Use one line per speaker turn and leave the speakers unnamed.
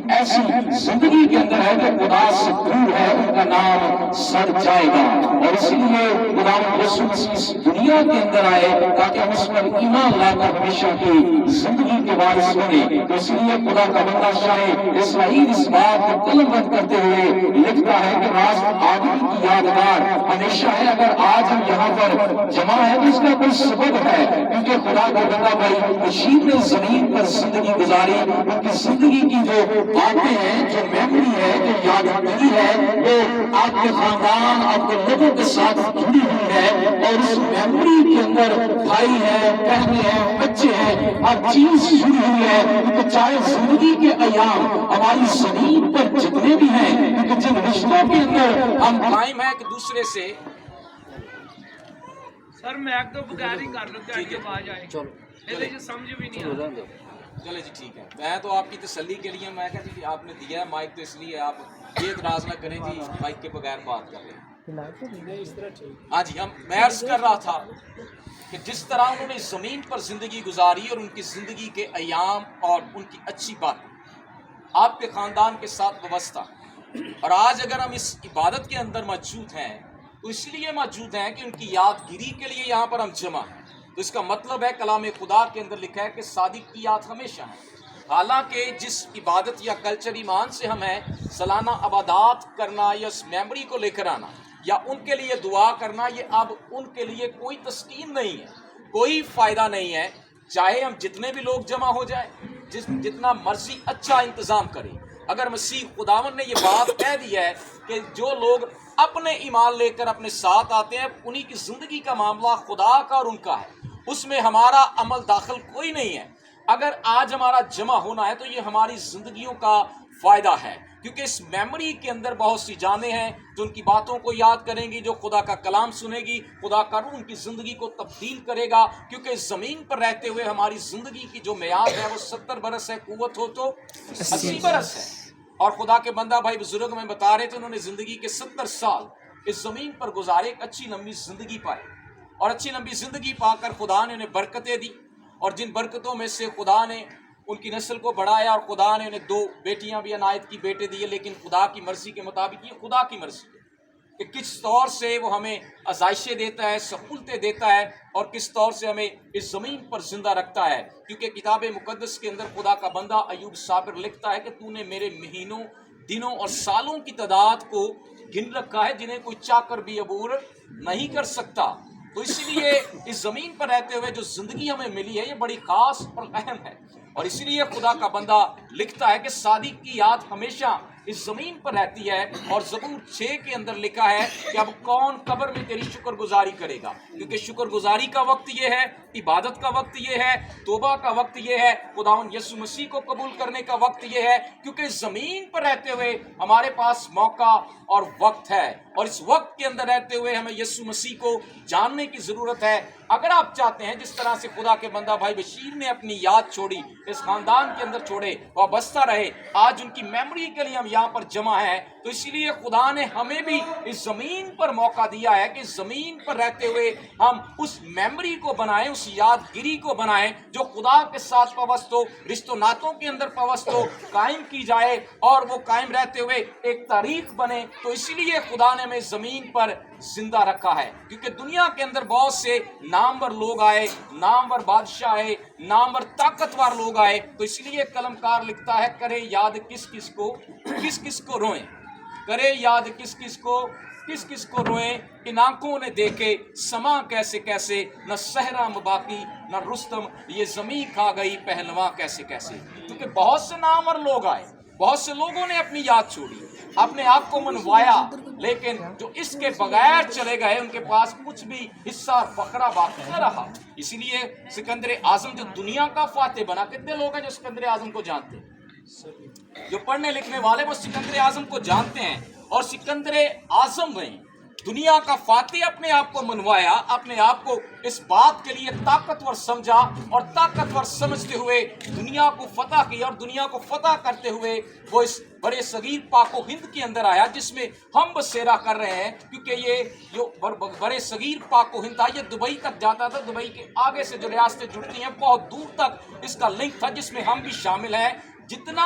ایسی زندگی کے اندر ہے کہ خدا سے دور ہے ان کا نام سڑ جائے گا۔ اور اس لیے خدا یسوع مسیح اس دنیا کے اندر آئے تاکہ ہم اس پر ایمان لا کر ہمیشہ کی زندگی کے وارث بنے۔ تو اس لیے خدا کا بندہ شاہ اسرائیل اس بات کو قلم بند کرتے ہوئے لکھتا ہے کہ راز آدمی کی یادگار ہمیشہ ہے۔ اگر آج ہم یہاں پر جمع ہے تو اس کا کوئی سبب ہے، کیونکہ خدا کا بندہ بھائی بشیر نے زمین پر زندگی گزاری، ان کی زندگی کی جو باتیں ہیں، جو میموری ہے، جو یادگاری ہے، وہ آپ کے خاندان، آپ کے لوگوں کے ساتھ جڑی ہوئی ہے۔ اور اس میموری کے اندر بھائی ہیں، بہنیں ہیں، بچے ہیں، ہر چیز جڑی ہوئی ہے۔ کیونکہ چاہے زندگی کے ایام ہماری زمین پر جتنے بھی ہیں، کیونکہ جن رشتوں کے اندر ہم
قائم ہے ایک دوسرے سے۔
سر میں ایک تو بغیر ہی کر لوں کہ آواز آئے، چلو سمجھ بھی نہیں آ رہا۔
چلے جی ٹھیک ہے، میں تو آپ کی تسلی کے لیے میں کہا جی آپ نے دیا ہے مائک، تو اس لیے آپ یہ اعتراض نہ کریں جی مائک کے بغیر بات کر رہے ہیں۔ ہاں جی، میں عرض کر رہا تھا کہ جس طرح انہوں نے زمین پر زندگی گزاری اور ان کی زندگی کے ایام اور ان کی اچھی بات آپ کے خاندان کے ساتھ وابستہ، اور آج اگر ہم اس عبادت کے اندر موجود ہیں تو اس لیے موجود ہیں کہ ان کی یادگیری کے لیے یہاں پر ہم جمع ہیں۔ تو اس کا مطلب ہے کلام خدا کے اندر لکھا ہے کہ صادق کی یاد ہمیشہ ہے۔ حالانکہ جس عبادت یا کلچر ایمان سے ہم ہیں، سالانہ عبادات کرنا یا اس میموری کو لے کر آنا یا ان کے لیے دعا کرنا، یہ اب ان کے لیے کوئی تسکین نہیں ہے، کوئی فائدہ نہیں ہے۔ چاہے ہم جتنے بھی لوگ جمع ہو جائیں، جتنا مرضی اچھا انتظام کریں، اگر مسیح خداوند نے یہ بات کہہ دی ہے کہ جو لوگ اپنے ایمان لے کر اپنے ساتھ آتے ہیں، انہی کی زندگی کا معاملہ خدا کا اور ان کا ہے، اس میں ہمارا عمل داخل کوئی نہیں ہے۔ اگر آج ہمارا جمع ہونا ہے تو یہ ہماری زندگیوں کا فائدہ ہے، کیونکہ اس میموری کے اندر بہت سی جانیں ہیں جو ان کی باتوں کو یاد کریں گی، جو خدا کا کلام سنے گی، خدا کا روح ان کی زندگی کو تبدیل کرے گا۔ کیونکہ زمین پر رہتے ہوئے ہماری زندگی کی جو میعاد ہے وہ 70 برس ہے، قوت ہو تو 80 برس ہے۔ اور خدا کے بندہ بھائی بزرگ میں بتا رہے تھے انہوں نے زندگی کے 70 سال اس زمین پر گزارے، ایک اچھی لمبی زندگی پائے، اور اچھی لمبی زندگی پا کر خدا نے انہیں برکتیں دی، اور جن برکتوں میں سے خدا نے ان کی نسل کو بڑھایا، اور خدا نے انہیں 2 بیٹیاں بھی عنایت کی، بیٹے دیے، لیکن خدا کی مرضی کے مطابق، یہ خدا کی مرضی ہے کہ کس طور سے وہ ہمیں آزائشیں دیتا ہے، سہولتیں دیتا ہے، اور کس طور سے ہمیں اس زمین پر زندہ رکھتا ہے۔ کیونکہ کتاب مقدس کے اندر خدا کا بندہ ایوب صابر لکھتا ہے کہ تو نے میرے مہینوں، دنوں اور سالوں کی تعداد کو گن رکھا ہے، جنہیں کوئی چاکر بھی عبور نہیں کر سکتا۔ تو اس لیے اس زمین پر رہتے ہوئے جو زندگی ہمیں ملی ہے یہ بڑی خاص اور اہم ہے، اور اسی لیے خدا کا بندہ لکھتا ہے کہ صادق کی یاد ہمیشہ اس زمین پر رہتی ہے۔ اور زبور 6 کے اندر لکھا ہے کہ اب کون قبر میں تیری شکر گزاری کرے گا، کیونکہ شکر گزاری کا وقت یہ ہے، عبادت کا وقت یہ ہے، توبہ کا وقت یہ ہے، خداوند یسوع مسیح کو قبول کرنے کا وقت یہ ہے، کیونکہ زمین پر رہتے ہوئے ہمارے پاس موقع اور وقت ہے، اور اس وقت کے اندر رہتے ہوئے ہمیں یسوع مسیح کو جاننے کی ضرورت ہے۔ اگر آپ چاہتے ہیں جس طرح سے خدا کے بندہ بھائی بشیر نے اپنی یاد چھوڑی، اس خاندان کے اندر چھوڑے، وابستہ رہے، آج ان کی میموری کے لیے ہم یہاں پر جمع ہیں، تو اسی لیے خدا نے ہمیں بھی اس زمین پر موقع دیا ہے کہ اس زمین پر رہتے ہوئے ہم اس میموری کو بنائیں، اس یادگیری کو بنائیں جو خدا کے ساتھ پوست ہو، رشتوں ناتوں کے اندر پوست ہو، قائم کی جائے، اور وہ قائم رہتے ہوئے ایک تاریخ بنے۔ تو اسی لیے خدا نے ہمیں زمین پر زندہ رکھا ہے، کیونکہ دنیا کے اندر بہت سے نامور لوگ آئے، نامور بادشاہ آئے، نامور طاقتور لوگ آئے، تو اس لیے قلمکار لکھتا ہے کرے یاد کس کس کو روئیں، کرے یاد کس کس کو روئیں، ان آنکھوں نے دیکھے سما کیسے کیسے، نہ صحرا باقی نہ رستم، یہ زمین کھا گئی پہلواں کیسے کیسے۔ کیونکہ بہت سے نامور لوگ آئے، بہت سے لوگوں نے اپنی یاد چھوڑی، اپنے آپ کو منوایا، لیکن جو اس کے بغیر چلے گئے ان کے پاس کچھ بھی حصہ فقرہ باقی نہ رہا۔ اسی لیے سکندر اعظم جو دنیا کا فاتح بنا، کتنے لوگ ہیں جو سکندر اعظم کو جانتے ہیں؟ جو پڑھنے لکھنے والے وہ سکندر اعظم کو جانتے ہیں، اور سکندر اعظم رہے، دنیا کا فاتح اپنے آپ کو منوایا، اپنے آپ کو اس بات کے لیے طاقتور سمجھا، اور طاقتور سمجھتے ہوئے دنیا کو فتح کیا، اور دنیا کو فتح کرتے ہوئے وہ اس بڑے صغیر پاک و ہند کے اندر آیا جس میں ہم بسیرا کر رہے ہیں، کیونکہ یہ جو بڑے صغیر پاک و ہند تھا یہ دبئی تک جاتا تھا، دبئی کے آگے سے جو ریاستیں جڑتی ہیں بہت دور تک اس کا لنک تھا جس میں ہم بھی شامل ہیں۔ جتنا